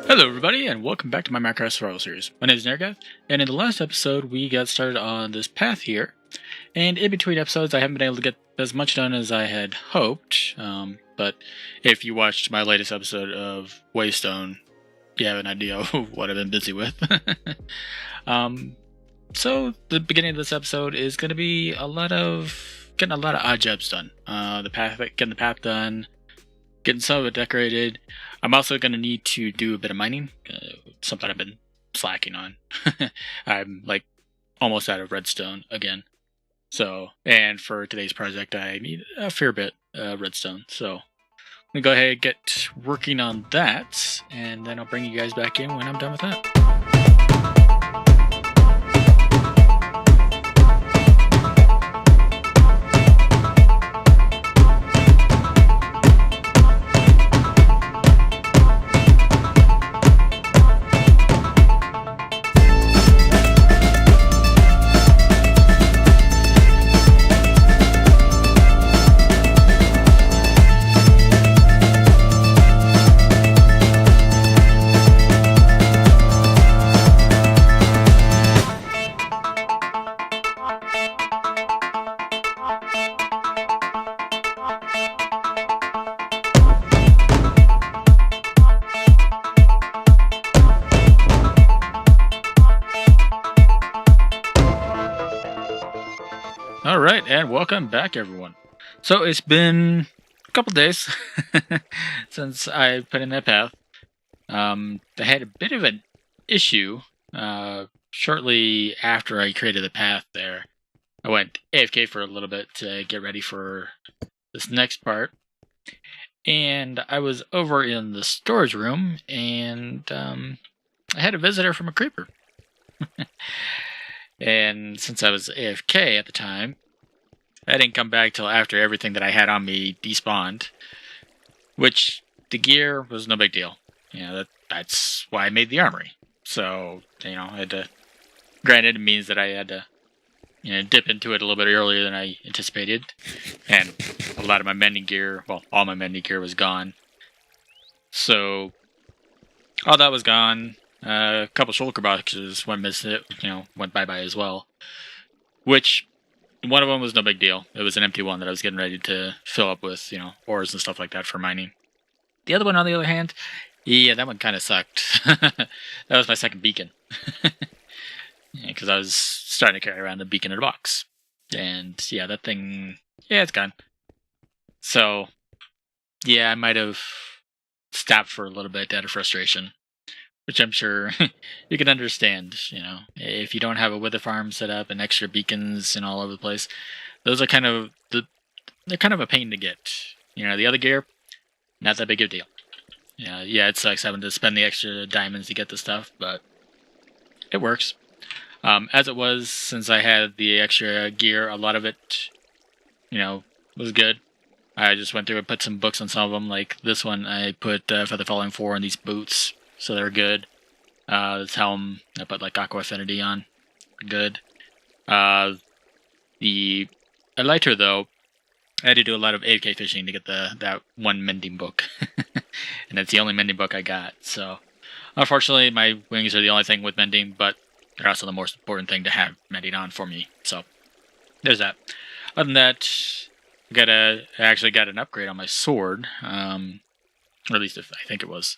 Hello everybody, and welcome back to my Minecraft Survival Series. My name is Naragath, and in the last episode we got started on this path here, and in between episodes I haven't been able to get as much done as I had hoped, but if you watched my latest episode of Waystone, you have an idea of what I've been busy with. So the beginning of this episode is going to be getting a lot of odd jobs done. Getting the path done, getting some of it decorated. I'm also going to need to do a bit of mining, something I've been slacking on. I'm like almost out of redstone again. So, and for today's project, I need a fair bit of redstone. So, I'm going to go ahead and get working on that, and then I'll bring you guys back in when I'm done with that. Alright, and welcome back everyone. So it's been a couple days since I put in that path. I had a bit of an issue shortly after I created the path there. I went AFK for a little bit to get ready for this next part. And I was over in the storage room, and I had a visitor from a creeper. And since I was AFK at the time, I didn't come back till after everything that I had on me despawned. Which, the gear was no big deal. You know, that's why I made the armory. So, you know, I had to... Granted, it means that I had to, you know, dip into it a little bit earlier than I anticipated. And a lot of my mending gear, well, all my mending gear was gone. So, all that was gone. A couple shulker boxes went missing, went bye-bye as well. Which, one of them was no big deal. It was an empty one that I was getting ready to fill up with, ores and stuff like that for mining. The other one, on the other hand, yeah, that one kind of sucked. That was my second beacon. Because I was starting to carry around a beacon in a box. And, yeah, that thing, yeah, it's gone. So, yeah, I might have stopped for a little bit out of frustration. Which I'm sure you can understand, if you don't have a wither farm set up and extra beacons and all over the place, those are kind of a pain to get. The other gear, not that big of a deal. Yeah, it sucks having to spend the extra diamonds to get the stuff, but it works. As it was, since I had the extra gear, a lot of it, was good. I just went through and put some books on some of them, like this one I put Feather Falling 4 on these boots. So they're good. This helm, I put like Aqua Affinity on. Good. The lighter though, I had to do a lot of AFK fishing to get that one mending book. And that's the only mending book I got. So unfortunately my wings are the only thing with mending, but they're also the most important thing to have mending on for me. So there's that. Other than that, I actually got an upgrade on my sword. Or at least I think it was.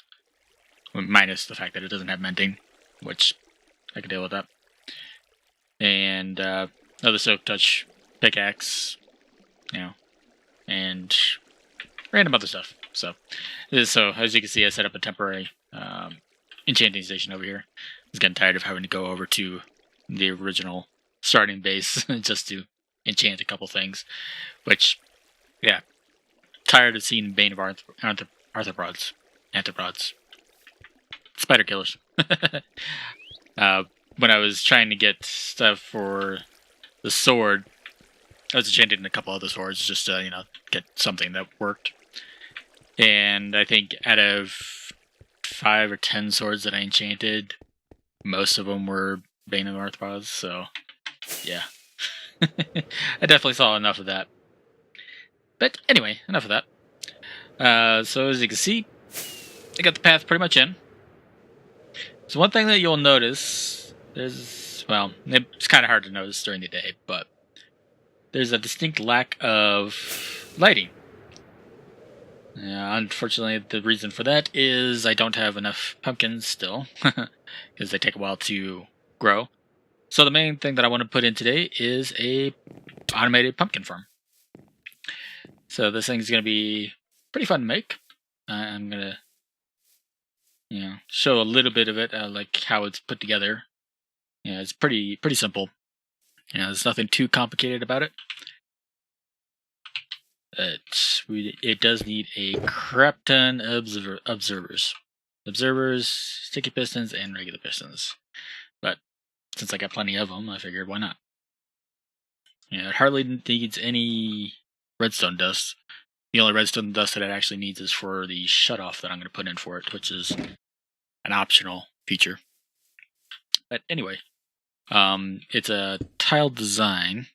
Minus the fact that it doesn't have mending, which I can deal with that. And another Silk Touch pickaxe, and random other stuff. So as you can see, I set up a temporary enchanting station over here. I was getting tired of having to go over to the original starting base just to enchant a couple things. Which, yeah, tired of seeing Bane of Arthropods. Spider killers. When I was trying to get stuff for the sword, I was enchanting a couple other swords just to, get something that worked. And I think out of 5 or 10 swords that I enchanted, most of them were Bane of Arthropods, so yeah. I definitely saw enough of that. But anyway, enough of that. So as you can see, I got the path pretty much in. So one thing that you'll notice, well, it's kind of hard to notice during the day, but there's a distinct lack of lighting. Unfortunately, the reason for that is I don't have enough pumpkins still, because they take a while to grow. So the main thing that I want to put in today is a automated pumpkin farm. So this thing's going to be pretty fun to make. I'm going to, show a little bit of it, like how it's put together. It's pretty simple. There's nothing too complicated about it. It does need a crap ton of observers. Observers, sticky pistons, and regular pistons. But since I got plenty of them, I figured why not. It hardly needs any redstone dust. The only redstone dust that it actually needs is for the shutoff that I'm going to put in for it, which is an optional feature. But anyway, it's a tile design.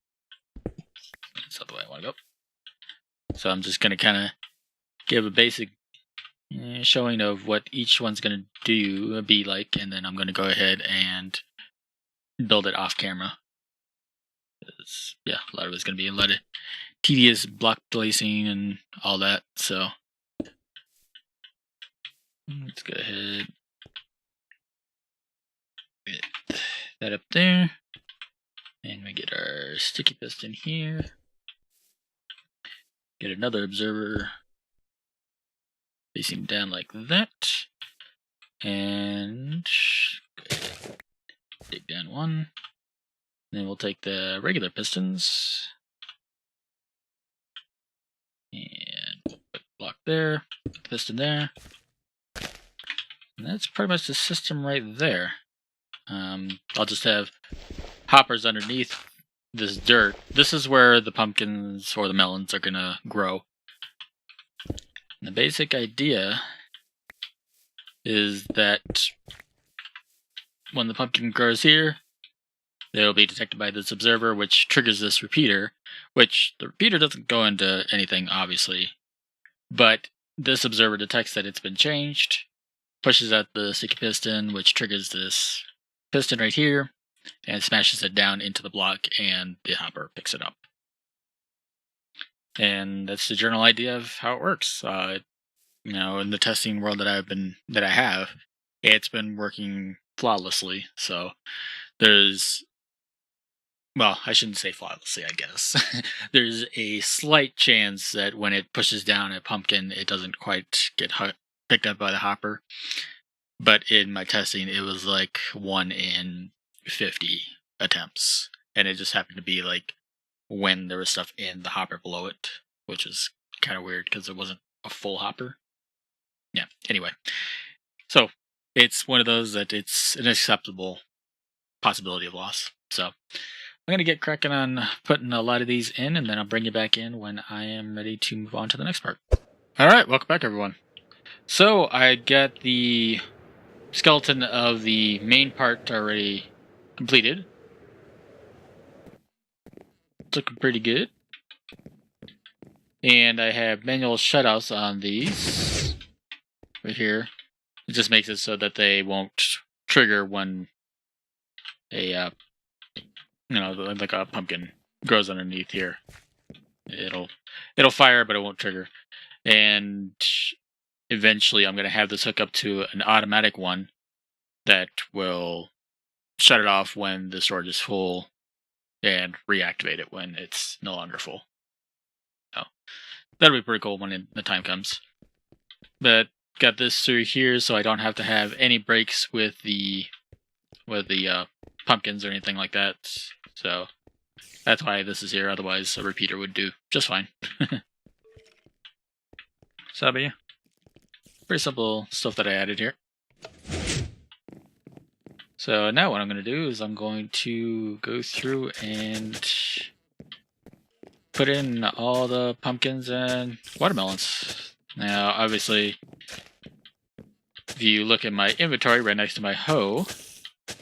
That's not the way I want to go. So I'm just going to kind of give a basic showing of what each one's going to be like, and then I'm going to go ahead and build it off camera. Yeah, a lot of it's going to be a lot of tedious block placing and all that, so let's go ahead, get that up there, and we get our sticky piston here. Get another observer facing down like that, and dig down one. Then we'll take the regular pistons and put a block there, put the piston there, and that's pretty much the system right there. I'll just have hoppers underneath this dirt. This is where the pumpkins or the melons are gonna grow. And the basic idea is that when the pumpkin grows here, they will be detected by this observer, which triggers this repeater, which the repeater doesn't go into anything, obviously, but this observer detects that it's been changed, pushes out the sticky piston, which triggers this piston right here, and smashes it down into the block, and the hopper picks it up. And that's the general idea of how it works. In the testing world that I have, it's been working flawlessly. So well, I shouldn't say flawlessly, I guess. There's a slight chance that when it pushes down a pumpkin, it doesn't quite get picked up by the hopper. But in my testing, it was like 1 in 50 attempts. And it just happened to be like when there was stuff in the hopper below it, which is kind of weird because it wasn't a full hopper. Yeah, anyway. So it's one of those that it's an acceptable possibility of loss. So I'm going to get cracking on putting a lot of these in, and then I'll bring you back in when I am ready to move on to the next part. Alright, welcome back everyone. So I got the skeleton of the main part already completed. It's looking pretty good. And I have manual shutoffs on these right here. It just makes it so that they won't trigger when a like a pumpkin grows underneath here. It'll fire, but it won't trigger. And eventually I'm going to have this hook up to an automatic one that will shut it off when the storage is full and reactivate it when it's no longer full. So that'll be pretty cool when the time comes. But got this through here so I don't have to have any breaks with the pumpkins or anything like that. So that's why this is here. Otherwise, a repeater would do just fine. So yeah, pretty simple stuff that I added here. So now what I'm going to do is I'm going to go through and put in all the pumpkins and watermelons. Now, obviously, if you look at my inventory right next to my hoe,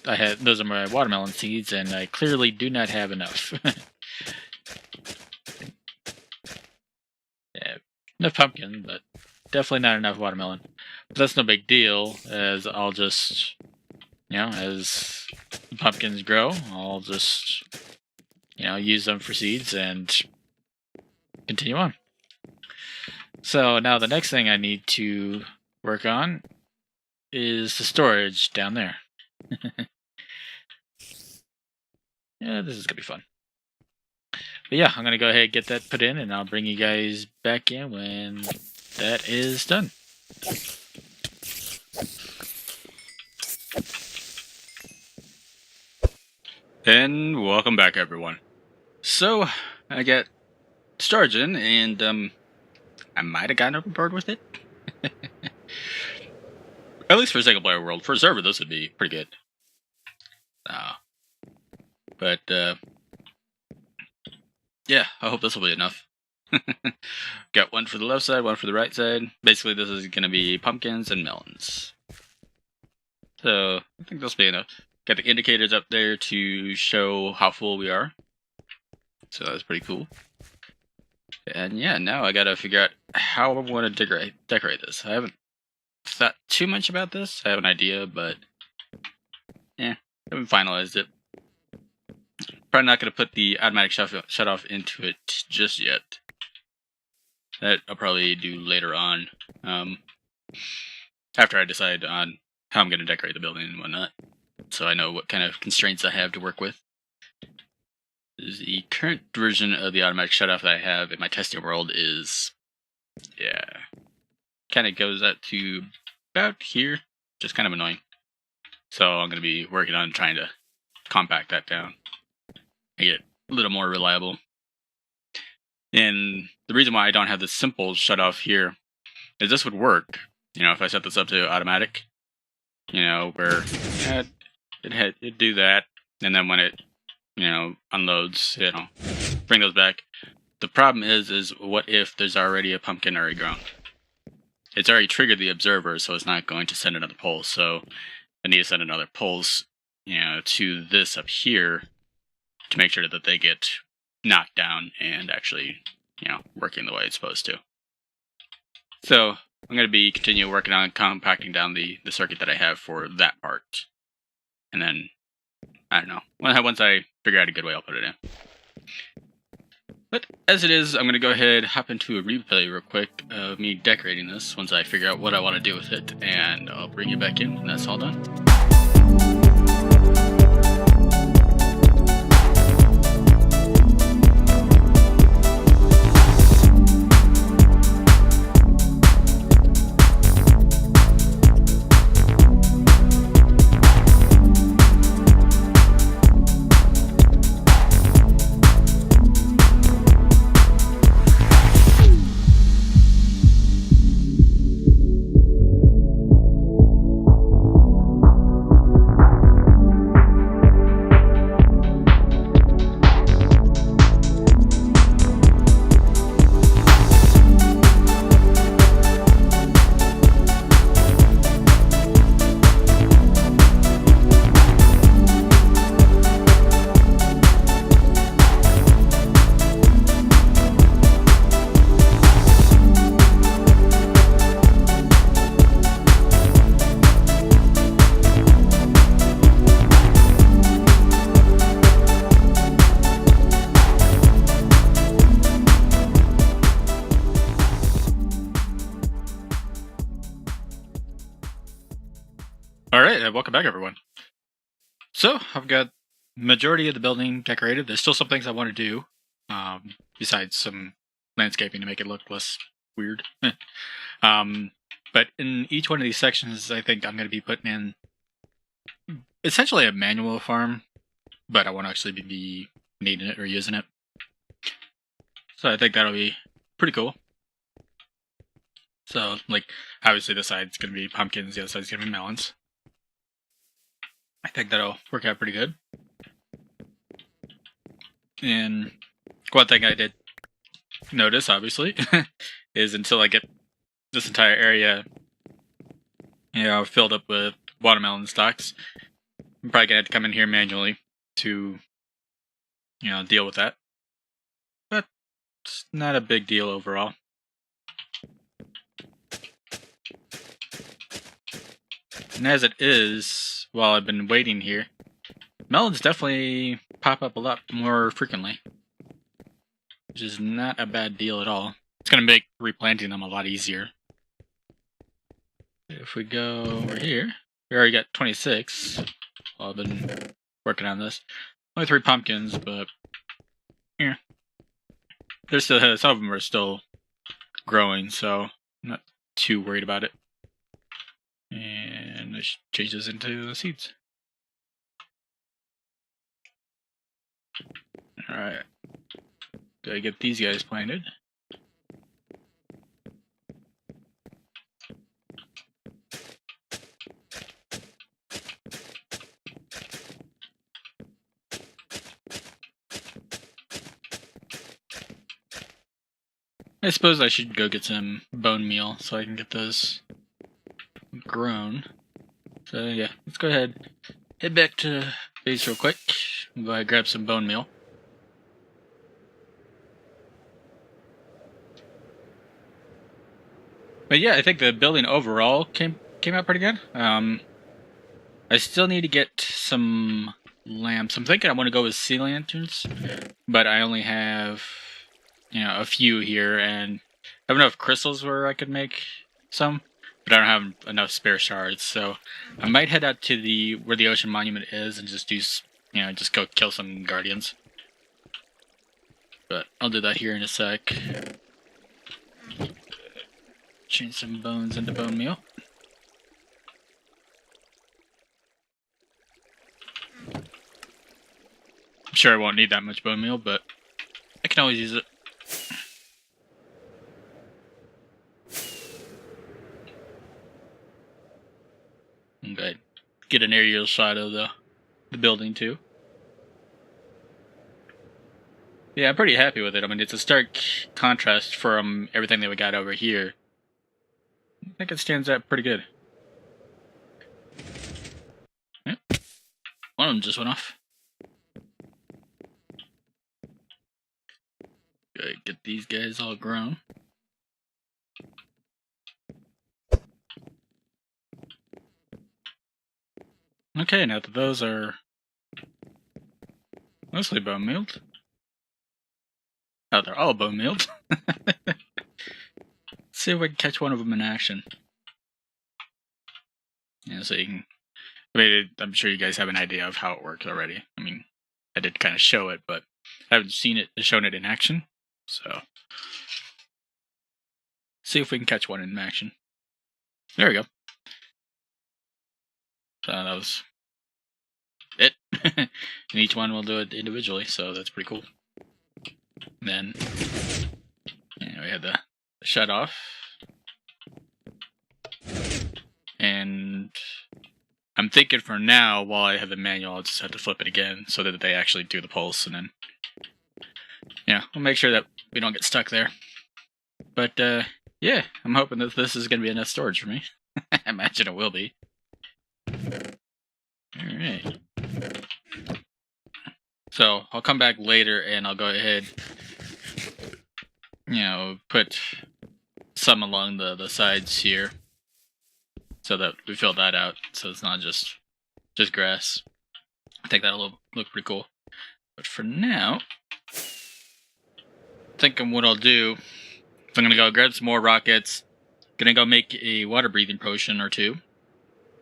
those are my watermelon seeds, and I clearly do not have enough. Yeah, enough pumpkin, but definitely not enough watermelon. But that's no big deal, as I'll just as the pumpkins grow, I'll just, use them for seeds and continue on. So now the next thing I need to work on is the storage down there. Yeah, this is going to be fun. But yeah, I'm going to go ahead and get that put in, and I'll bring you guys back in when that is done. And welcome back, everyone. So, I got storage in, and I might have gotten overboard with it. At least for single player world. For server, this would be pretty good. But yeah, I hope this will be enough. Got one for the left side, one for the right side. Basically, this is going to be pumpkins and melons. So, I think this will be enough. Got the indicators up there to show how full we are. So that's pretty cool. And yeah, now I gotta figure out how I want to decorate this. I haven't thought too much about this. I have an idea, but I haven't finalized it. Probably not gonna put the automatic shut off into it just yet. That I'll probably do later on, after I decide on how I'm gonna decorate the building and whatnot. So I know what kind of constraints I have to work with. The current version of the automatic shutoff that I have in my testing world is, kind of goes up to about here, just kind of annoying. So I'm going to be working on trying to compact that down and get a little more reliable. And the reason why I don't have the simple shutoff here is this would work, if I set this up to automatic, where it'd do that, and then when it unloads, bring those back. The problem is what if there's already a pumpkin already grown? It's already triggered the observer, so it's not going to send another pulse. So I need to send another pulse, to this up here to make sure that they get knocked down and actually, working the way it's supposed to. So I'm going to be continue working on compacting down the circuit that I have for that part. And then, I don't know, once I figure out a good way, I'll put it in. But as it is, I'm going to go ahead, hop into a replay real quick of me decorating this once I figure out what I want to do with it, and I'll bring you back in when that's all done. Alright, welcome back, everyone. So, I've got majority of the building decorated. There's still some things I want to do, besides some landscaping to make it look less weird. But in each one of these sections, I think I'm going to be putting in essentially a manual farm, but I won't actually be needing it or using it. So I think that'll be pretty cool. So, obviously this side's going to be pumpkins, the other side's going to be melons. I think that'll work out pretty good. And one thing I did notice, obviously, is until I get this entire area, filled up with watermelon stalks, I'm probably going to have to come in here manually to, deal with that. But it's not a big deal overall. And as it is, while I've been waiting here. Melons definitely pop up a lot more frequently, which is not a bad deal at all. It's going to make replanting them a lot easier. If we go over here, we already got 26. Well, I've been working on this. Only 3 pumpkins, but yeah, there's still some of them are still growing, so I'm not too worried about it. And let's change this into the seeds. Alright. Gotta get these guys planted. I suppose I should go get some bone meal so I can get those grown. So yeah, let's go ahead, head back to base real quick. Go ahead and grab some bone meal. But yeah, I think the building overall came out pretty good. I still need to get some lamps. I'm thinking I want to go with sea lanterns, but I only have, a few here, and I have enough crystals where I could make some, but I don't have enough spare shards. So I might head out to where the ocean monument is and just do, just go kill some guardians. But I'll do that here in a sec. Change some bones into bone meal. I'm sure I won't need that much bone meal, but I can always use it. Okay, get an aerial shot of the building too. Yeah, I'm pretty happy with it. I mean, it's a stark contrast from everything that we got over here. I think it stands out pretty good. Yep. One of them just went off. Gotta get these guys all grown. Okay, now that those are mostly bone mealed. Oh, they're all bone mealed. Let's see if I can catch one of them in action. Yeah, so you can. I mean, I'm sure you guys have an idea of how it works already. I mean, I did kind of show it, but I haven't shown it in action. So, see if we can catch one in action. There we go. So that was it. And each one will do it individually, so that's pretty cool. And then we have the shut off. And I'm thinking for now, while I have the manual, I'll just have to flip it again so that they actually do the pulse, and then we'll make sure that we don't get stuck there. But yeah, I'm hoping that this is going to be enough storage for me. I imagine it will be. Alright. So I'll come back later and I'll go ahead, put some along the sides here so that we fill that out so it's not just grass. I think that'll look pretty cool. But for now, thinking what I'll do, if I'm gonna go grab some more rockets, gonna go make a water breathing potion or two,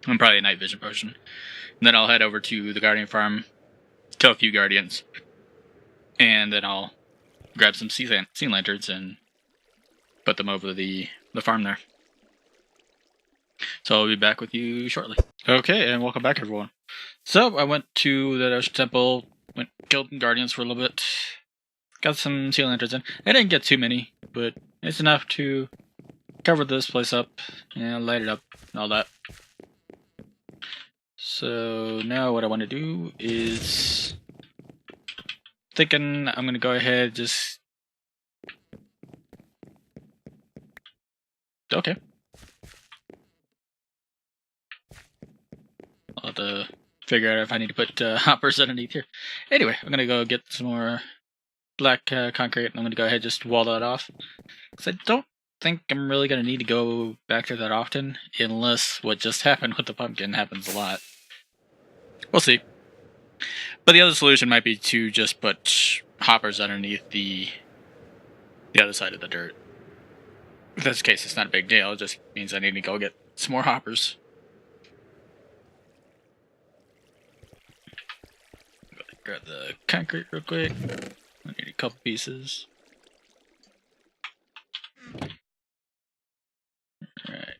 and probably a night vision potion. And then I'll head over to the Guardian Farm, kill a few Guardians, and then I'll grab some sea lanterns and put them over the farm there. So I'll be back with you shortly. Okay, and welcome back, everyone. So I went to the Ocean Temple, killed some Guardians for a little bit, got some sea lanterns in. I didn't get too many, but it's enough to cover this place up and light it up and all that. So now what I want to do is thinking I'm going to go ahead okay. I'll have to figure out if I need to put hoppers underneath here. Anyway, I'm going to go get some more black concrete, and I'm going to go ahead and just wall that off. Because I don't think I'm really going to need to go back there that often, unless what just happened with the pumpkin happens a lot. We'll see. But the other solution might be to just put hoppers underneath the other side of the dirt. If that's the case, it's not a big deal. It just means I need to go get some more hoppers. Grab the concrete real quick. I need a couple pieces. Alright.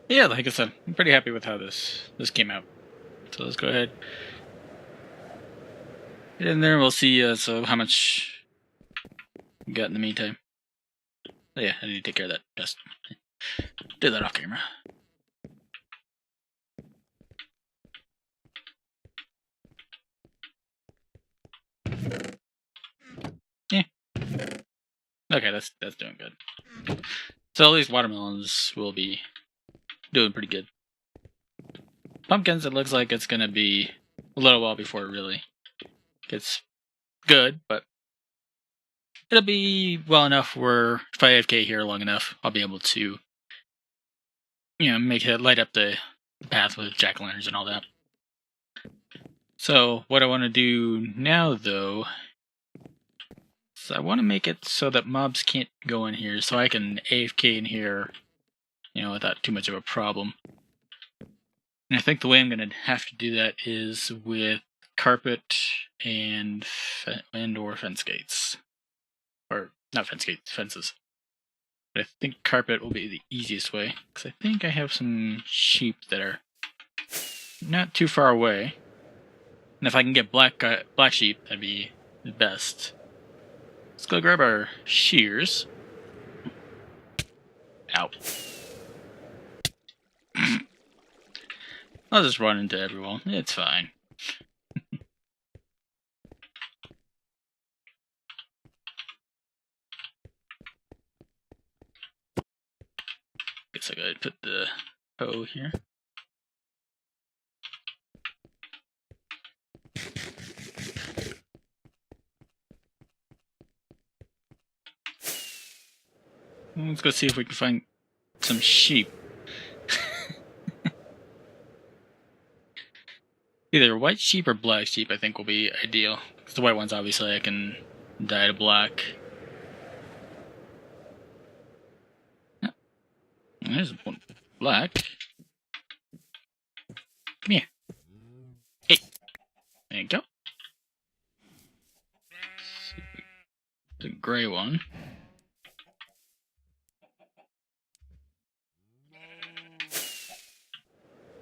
Yeah, like I said, I'm pretty happy with how this came out. So let's go ahead. Get in there and we'll see so how much we got in the meantime. Oh, yeah, I need to take care of that dust. Do that off camera. Yeah. Okay, that's doing good. So at least watermelons will be doing pretty good. Pumpkins, it looks like it's gonna be a little while before it really gets good, but it'll be well enough where if I AFK here long enough, I'll be able to, make it light up the path with jack-o'-lanterns and all that. So what I want to do now, though, is I want to make it so that mobs can't go in here, so I can AFK in here, without too much of a problem. And I think the way I'm going to have to do that is with carpet and or fence gates. Or, not fence gates, fences. But I think carpet will be the easiest way, because I think I have some sheep that are not too far away. And if I can get black sheep, that'd be the best. Let's go grab our shears. Ow. I'll just run into everyone. It's fine. Guess I gotta put the hoe here. Let's go see if we can find some sheep. Either white sheep or black sheep, I think, will be ideal. Because the white ones, obviously, I can dye to black. Oh, there's one black. Come here. Hey. There you go. The gray one.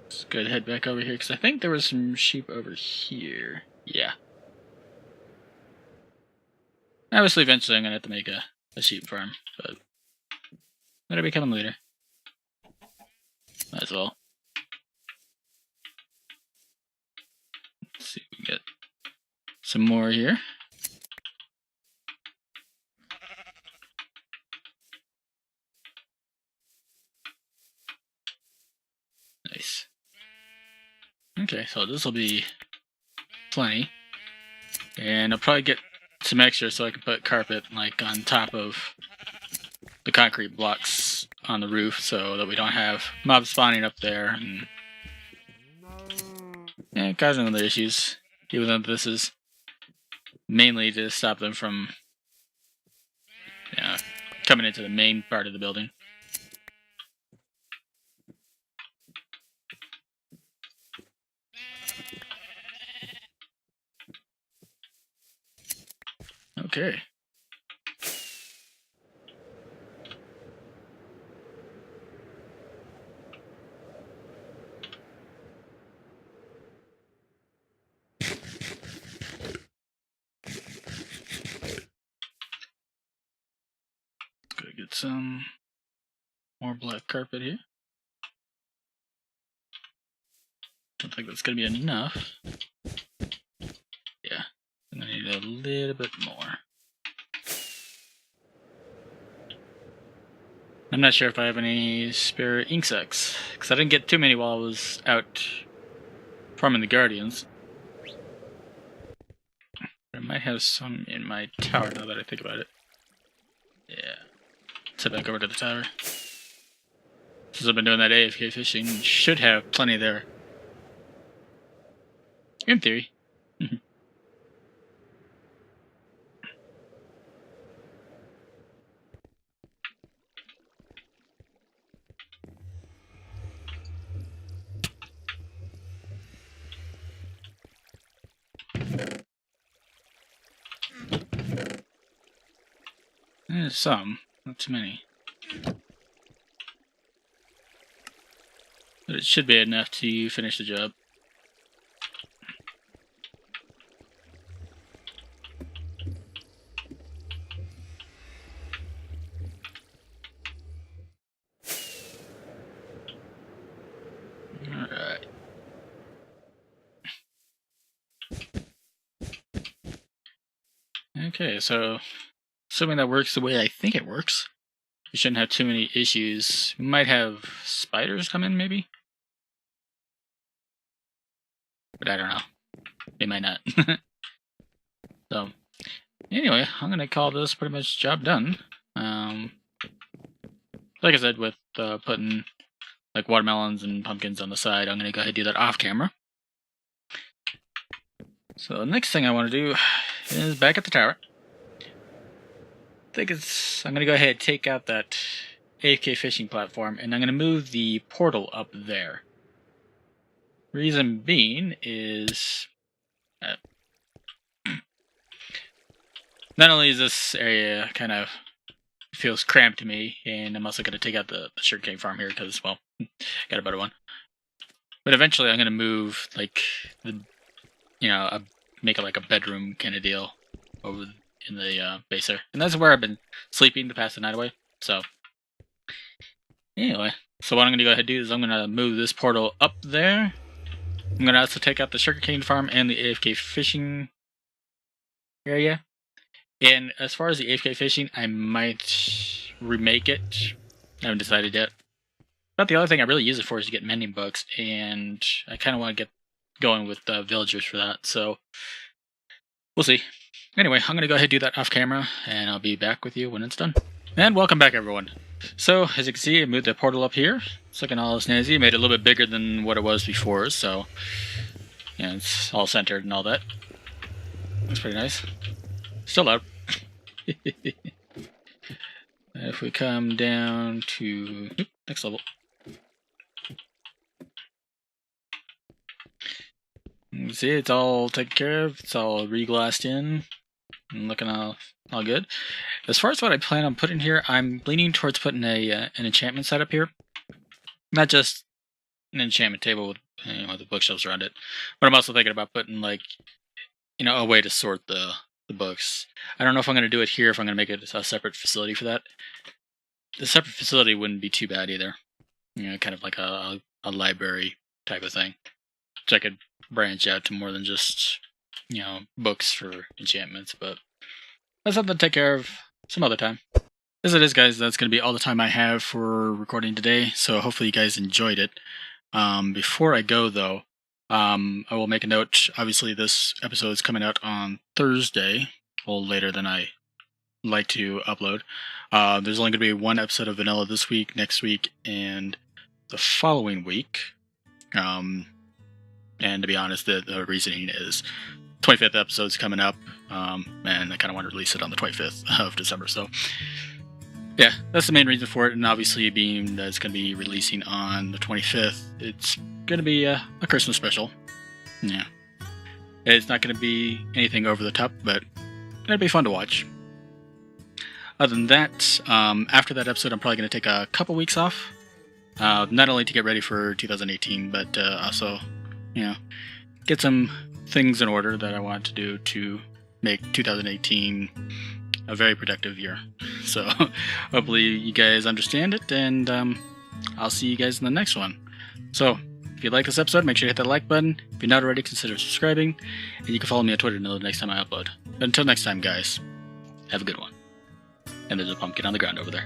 Let's go head back over here, because I think there was some sheep over here. Yeah. Obviously, eventually I'm going to have to make a sheep farm, but that'll be coming later. Might as well. Let's see if we can get some more here. Nice. Okay, so this will be plenty. And I'll probably get some extra so I can put carpet like on top of the concrete blocks on the roof so that we don't have mobs spawning up there and causing other issues. Even though this is mainly to stop them from coming into the main part of the building. Okay. Let's go get some more black carpet here. Don't think that's gonna be enough. Yeah, I'm gonna need a little bit more. I'm not sure if I have any spare ink sacs, because I didn't get too many while I was out farming the Guardians. I might have some in my tower now that I think about it. Yeah. Let's head back over to the tower. Since I've been doing that AFK fishing, should have plenty there. In theory. There's some, not too many. But it should be enough to finish the job. Alright. Okay, so assuming that works the way I think it works, we shouldn't have too many issues. We might have spiders come in, maybe? But I don't know. They might not. So, anyway, I'm going to call this pretty much job done. Like I said, with putting like watermelons and pumpkins on the side, I'm going to go ahead and do that off camera. So the next thing I want to do is back at the tower. I'm going to go ahead and take out that AFK fishing platform, and I'm going to move the portal up there. Reason being is not only is this area kind of feels cramped to me, and I'm also going to take out the sugarcane farm here because, well, got a better one. But eventually I'm going to move, like, make it like a bedroom kind of deal over in the base there. And that's where I've been sleeping to pass the night away. So, anyway. So what I'm going to go ahead and do is I'm going to move this portal up there. I'm going to also take out the sugarcane farm and the AFK fishing area. And as far as the AFK fishing, I might remake it. I haven't decided yet. But the other thing I really use it for is to get mending books, and I kind of want to get going with villagers for that, so we'll see. Anyway, I'm going to go ahead and do that off camera, and I'll be back with you when it's done. And welcome back, everyone. So, as you can see, I moved the portal up here. It's looking all snazzy. Made it a little bit bigger than what it was before, so yeah, it's all centered and all that. That's pretty nice. Still loud. If we come down to next level. You can see it's all taken care of. It's all reglassed in and looking all good. As far as what I plan on putting here, I'm leaning towards putting an enchantment setup here. Not just an enchantment table with the bookshelves around it, but I'm also thinking about putting like a way to sort the books. I don't know if I'm going to do it here, if I'm going to make it a separate facility for that. The separate facility wouldn't be too bad either. Kind of like a library type of thing. So I could branch out to more than just, books for enchantments, but that's something to take care of some other time. As it is, guys, that's going to be all the time I have for recording today, so hopefully you guys enjoyed it. Before I go, though, I will make a note. Obviously, this episode is coming out on Thursday, a little later than I like to upload. There's only going to be one episode of Vanilla this week, next week, and the following week. And to be honest, the reasoning is 25th episode's coming up, and I kind of want to release it on the 25th of December. So, yeah, that's the main reason for it. And obviously, being that it's going to be releasing on the 25th, it's going to be a Christmas special. Yeah. It's not going to be anything over the top, but it'll be fun to watch. Other than that, after that episode, I'm probably going to take a couple weeks off. Not only to get ready for 2018, but also, get some things in order that I want to do to make 2018 a very productive year. So, hopefully you guys understand it, and I'll see you guys in the next one. So, if you like this episode, make sure you hit that like button. If you're not already, consider subscribing, and you can follow me on Twitter to know the next time I upload. But until next time, guys, have a good one. And there's a pumpkin on the ground over there.